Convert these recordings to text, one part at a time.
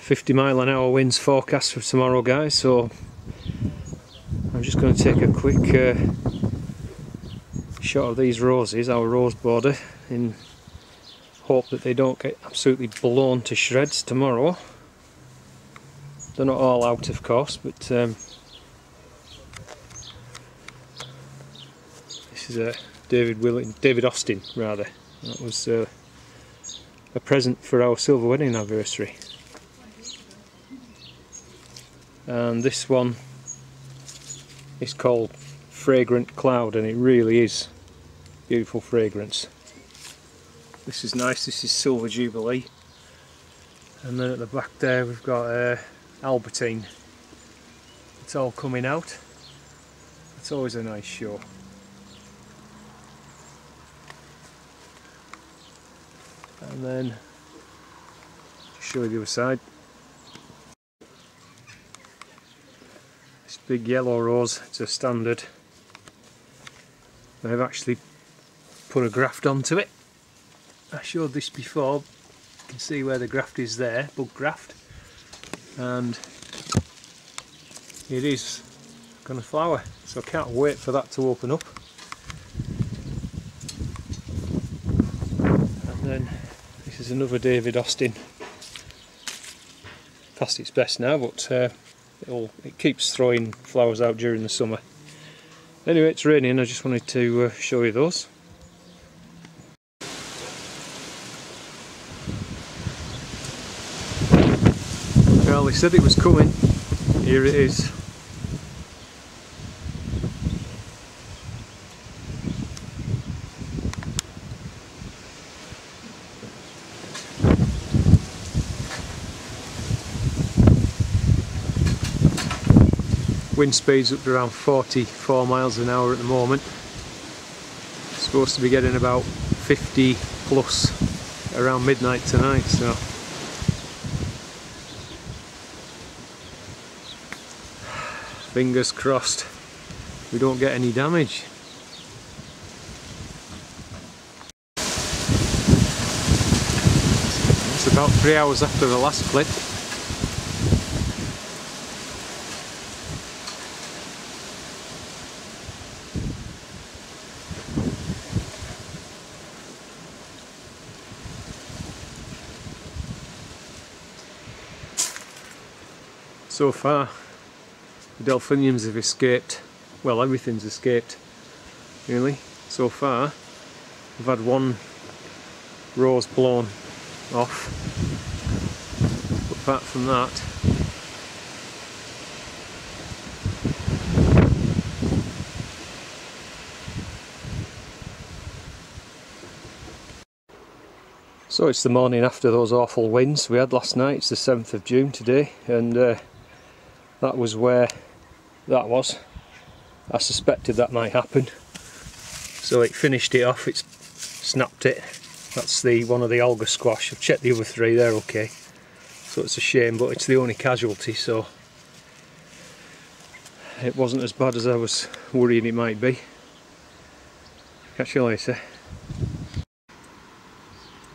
50-mile-an-hour winds forecast for tomorrow, guys, so I'm just going to take a quick shot of these roses, our rose border, in hope that they don't get absolutely blown to shreds tomorrow. They're not all out, of course, but this is a David Austin, rather. That was a present for our silver wedding anniversary. And this one is called Fragrant Cloud, and it really is beautiful fragrance. This is nice. This is Silver Jubilee, and then at the back there we've got Albertine. It's all coming out. It's always a nice show. And then show you the other side. This big yellow rose, it's a standard. I've actually put a graft onto it. I showed this before. You can see where the graft is there, bug graft, and it is going to flower, so I can't wait for that to open up. And then this is another David Austin, past its best now, but it keeps throwing flowers out during the summer. Anyway, it's raining, I just wanted to show you those. Well, they said it was coming. Here it is. Wind speed's up to around 44 miles an hour at the moment. It's supposed to be getting about 50 plus around midnight tonight, so fingers crossed we don't get any damage. It's about 3 hours after the last clip. So far, the delphiniums have escaped. Well, everything's escaped, really. So far, we've had one rose blown off. But apart from that, so it's the morning after those awful winds we had last night. It's the 7th of June today, and that was where that was. I suspected that might happen, so it finished it off. It's snapped it. That's one of the alga squash. I've checked the other three, they're okay. So it's a shame, but it's the only casualty, so it wasn't as bad as I was worrying it might be. Catch you later.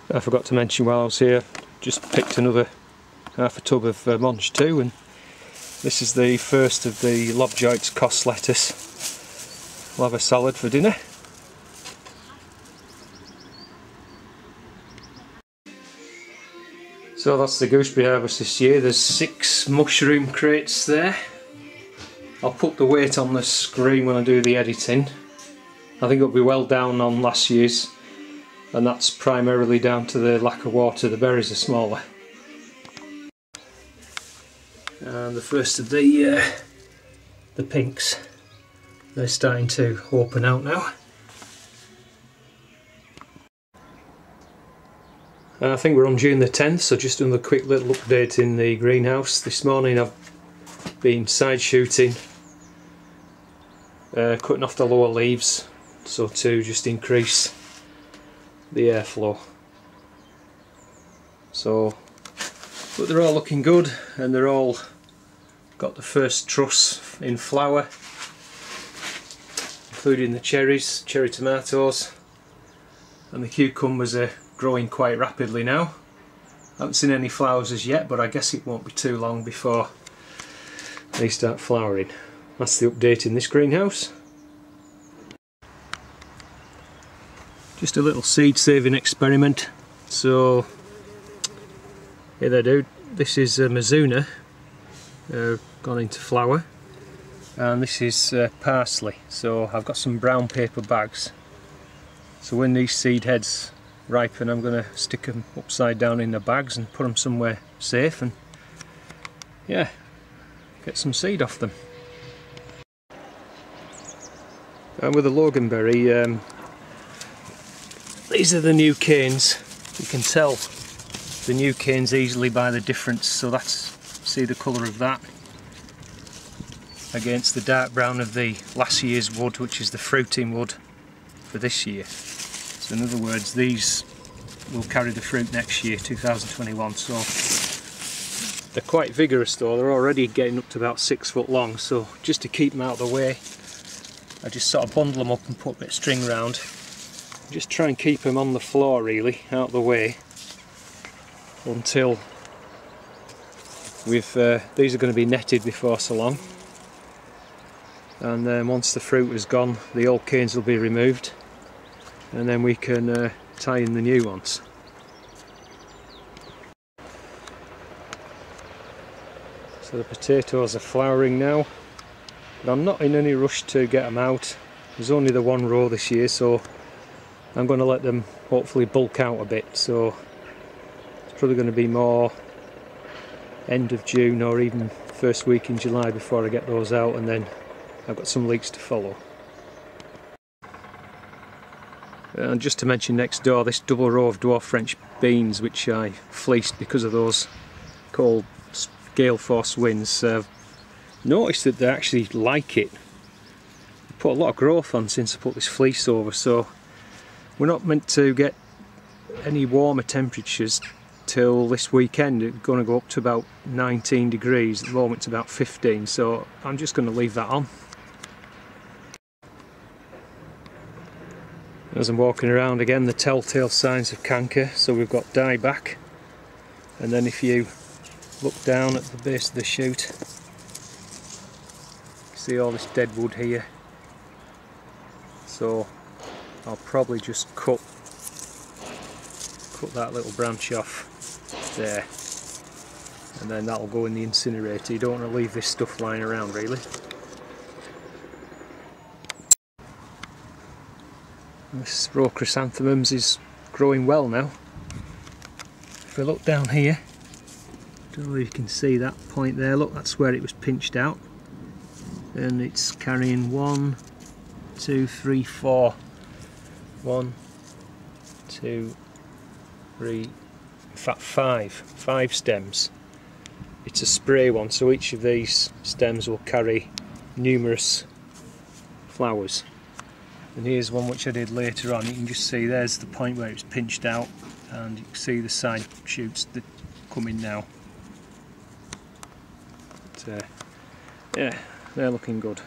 I forgot to mention while I was here, just picked another half a tub of Monge 2, and this is the first of the Lobjoit's cos lettuce. We'll have a salad for dinner. So that's the gooseberry harvest this year. There's 6 mushroom crates there. I'll put the weight on the screen when I do the editing. I think it'll be well down on last year's, and that's primarily down to the lack of water. The berries are smaller. And the first of the pinks, they're starting to open out now. And I think we're on June the 10th, so just another quick little update in the greenhouse. This morning I've been side shooting, cutting off the lower leaves, so to just increase the airflow. So, but they're all looking good, and they're all got the first truss in flower, including the cherries, cherry tomatoes, and the cucumbers are growing quite rapidly now. I haven't seen any flowers as yet, but I guess it won't be too long before they start flowering. That's the update in this greenhouse. Just a little seed saving experiment. So here they do. This is Mizuna, gone into flower, and this is parsley. So I've got some brown paper bags. So when these seed heads ripen, I'm going to stick them upside down in the bags and put them somewhere safe, and yeah, get some seed off them. And with the loganberry, these are the new canes. You can tell the new canes easily by the difference. So that's, see the colour of that against the dark brown of the last year's wood, which is the fruiting wood for this year. So in other words, these will carry the fruit next year, 2021. So they're quite vigorous though. They're already getting up to about 6 foot long. So just to keep them out of the way, I just sort of bundle them up and put a bit of string round. Just try and keep them on the floor really, out of the way, until these are going to be netted before so long. And then once the fruit is gone, the old canes will be removed, and then we can tie in the new ones. So the potatoes are flowering now, but I'm not in any rush to get them out. There's only the one row this year, so I'm going to let them hopefully bulk out a bit. So it's probably going to be more end of June or even first week in July before I get those out, and then I've got some leeks to follow. And just to mention next door, this double row of dwarf French beans, which I fleeced because of those cold gale force winds, noticed that they actually like it. I put a lot of growth on since I put this fleece over, so we're not meant to get any warmer temperatures till this weekend. It's going to go up to about 19 degrees, at the moment it's about 15, so I'm just going to leave that on. As I'm walking around again, the telltale signs of canker. So we've got dieback, and then if you look down at the base of the shoot, see all this dead wood here. So I'll probably just cut that little branch off there, and then that'll go in the incinerator. You don't want to leave this stuff lying around really. This row of chrysanthemums is growing well now. If we look down here, don't know if you can see that point there, look, that's where it was pinched out, and it's carrying 1, 2, 3, 4. 1, 2, 3, in fact 5 stems. It's a spray one, so each of these stems will carry numerous flowers. And here's one which I did later on. You can just see there's the point where it's pinched out, and you can see the side shoots that come in now. But, yeah, they're looking good.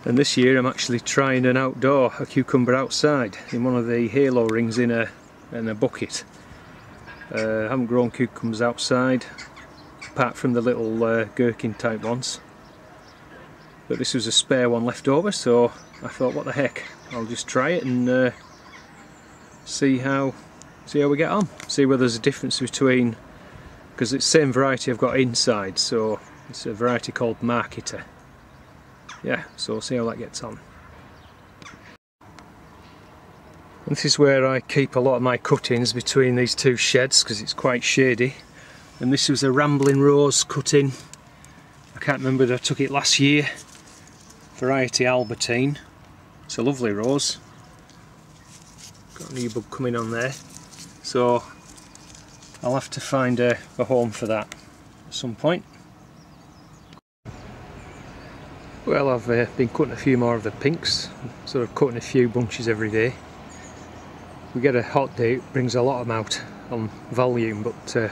And this year I'm actually trying a cucumber outside in one of the halo rings in a bucket. I haven't grown cucumbers outside apart from the little gherkin type ones, but this was a spare one left over, so I thought, what the heck, I'll just try it and see how we get on, see whether there's a difference between, because it's the same variety I've got inside, so it's a variety called Marketer. Yeah, so we'll see how that gets on. And this is where I keep a lot of my cuttings, between these two sheds, because it's quite shady. And this was a Rambling Rose cutting. I can't remember if I took it last year. Variety Albertine. It's a lovely rose. Got a new bud coming on there. So I'll have to find a home for that at some point. Well, I've been cutting a few more of the pinks, sort of cutting a few bunches every day. If we get a hot day, it brings a lot of them out on volume, but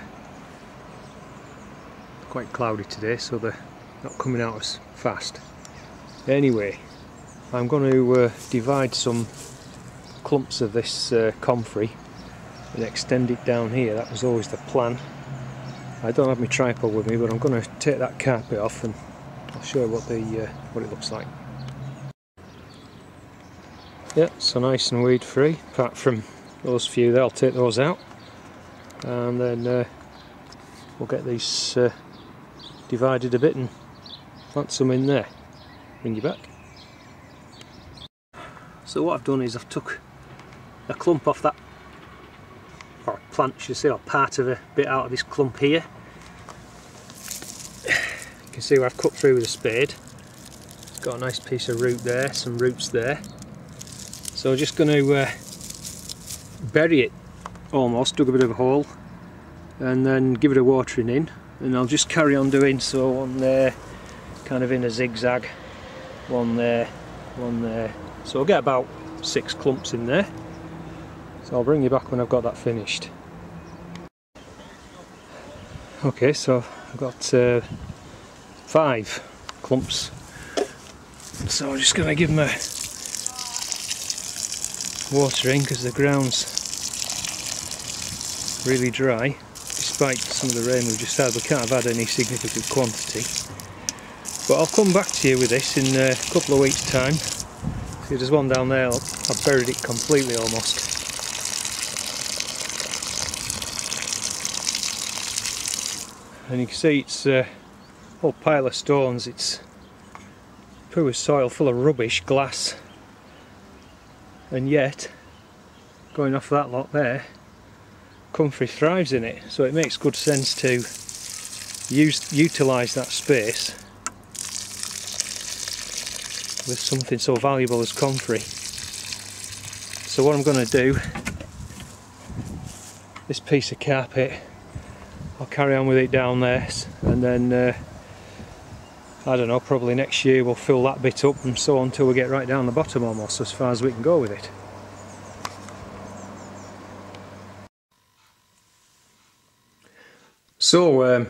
quite cloudy today, so they're not coming out as fast. Anyway, I'm going to divide some clumps of this Comfrey and extend it down here. That was always the plan. I don't have my tripod with me, but I'm going to take that carpet off and I'll show you what it looks like. Yeah, so nice and weed free, apart from those few there. I'll take those out, and then we'll get these divided a bit and plant some in there. Bring you back. So what I've done is I've took a clump off that, or a plant should I say, or part of a bit out of this clump here. You can see where I've cut through with a spade. It's got a nice piece of root there, some roots there. So I'm just going to bury it almost, dug a bit of a hole, and then give it a watering in, and I'll just carry on doing so. One there, kind of in a zigzag, one there, one there. So I'll get about 6 clumps in there. So I'll bring you back when I've got that finished. Okay, so I've got 5 clumps. So I'm just going to give them a watering because the ground's really dry. Despite some of the rain we've just had, we can't have had any significant quantity. But I'll come back to you with this in a couple of weeks' time. See, there's one down there, I've buried it completely almost. And you can see it's a whole pile of stones. It's poor soil full of rubbish, glass, and yet, going off that lot there, Comfrey thrives in it, so it makes good sense to utilise that space with something so valuable as Comfrey. So what I'm going to do, this piece of carpet, I'll carry on with it down there, and then I don't know, probably next year we'll fill that bit up and so on until we get right down the bottom almost, as far as we can go with it. So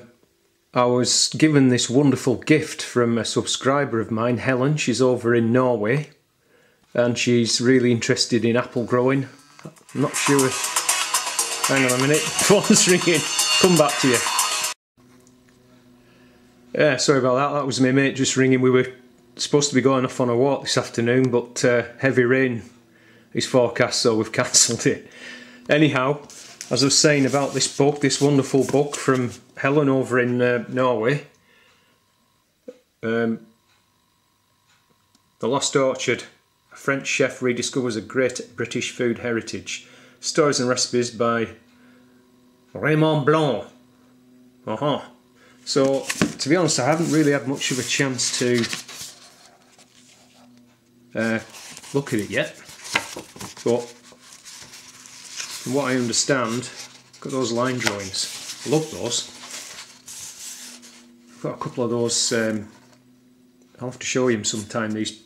I was given this wonderful gift from a subscriber of mine, Helen. She's over in Norway and she's really interested in apple growing. I'm not sure. Hang on a minute, phone's ringing. Come back to you. Yeah, sorry about that. That was my mate just ringing. We were supposed to be going off on a walk this afternoon, but heavy rain is forecast, so we've cancelled it. Anyhow, as I was saying about this book, this wonderful book from Helen over in Norway, The Lost Orchard, a French chef rediscovers a great British food heritage. Stories and recipes by Raymond Blanc. So, to be honest, I haven't really had much of a chance to look at it yet, but from what I understand, got those line drawings. Love those. I've got a couple of those. I'll have to show you them sometime. These,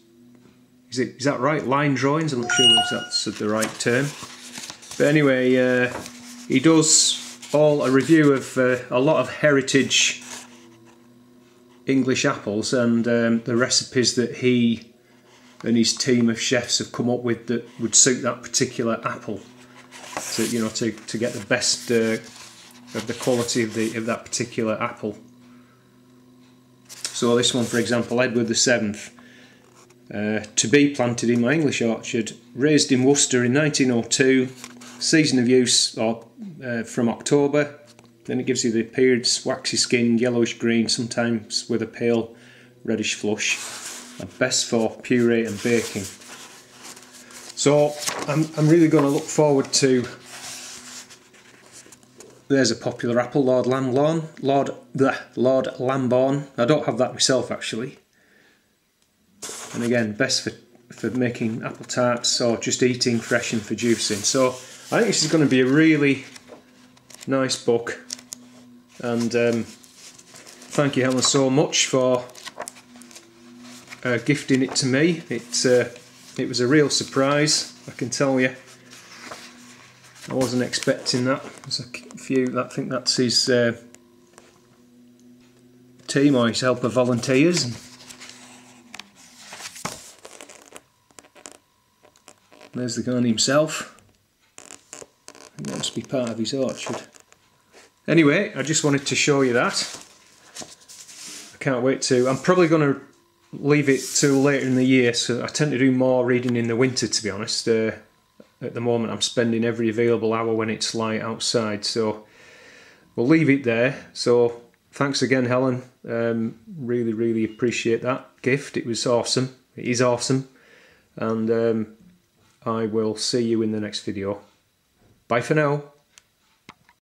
is that right? Line drawings? I'm not sure if that's the right term. But anyway, he does a review of a lot of heritage English apples and the recipes that he and his team of chefs have come up with that would suit that particular apple. To, you know, to get the best of the quality of that particular apple. So this one, for example, Edward VII, to be planted in my English orchard, raised in Worcester in 1902, season of use from October. Then it gives you the periods: waxy skin, yellowish green, sometimes with a pale reddish flush. And best for puree and baking. So I'm really going to look forward to. There's a popular apple, Lord Lambourne. I don't have that myself actually. And again, best for making apple tarts or just eating fresh and for juicing. So I think this is going to be a really nice book. And thank you, Helen, so much for gifting it to me. It was a real surprise, I can tell you. I wasn't expecting that. There's a few, I think that's his team or his helper volunteers. And there's the guy himself. That must be part of his orchard. Anyway, I just wanted to show you that. I can't wait to... I'm probably going to leave it till later in the year, so I tend to do more reading in the winter, to be honest. At the moment I'm spending every available hour when it's light outside, so we'll leave it there. So thanks again, Helen. Really appreciate that gift. It was awesome. It is awesome. And I will see you in the next video. Bye for now.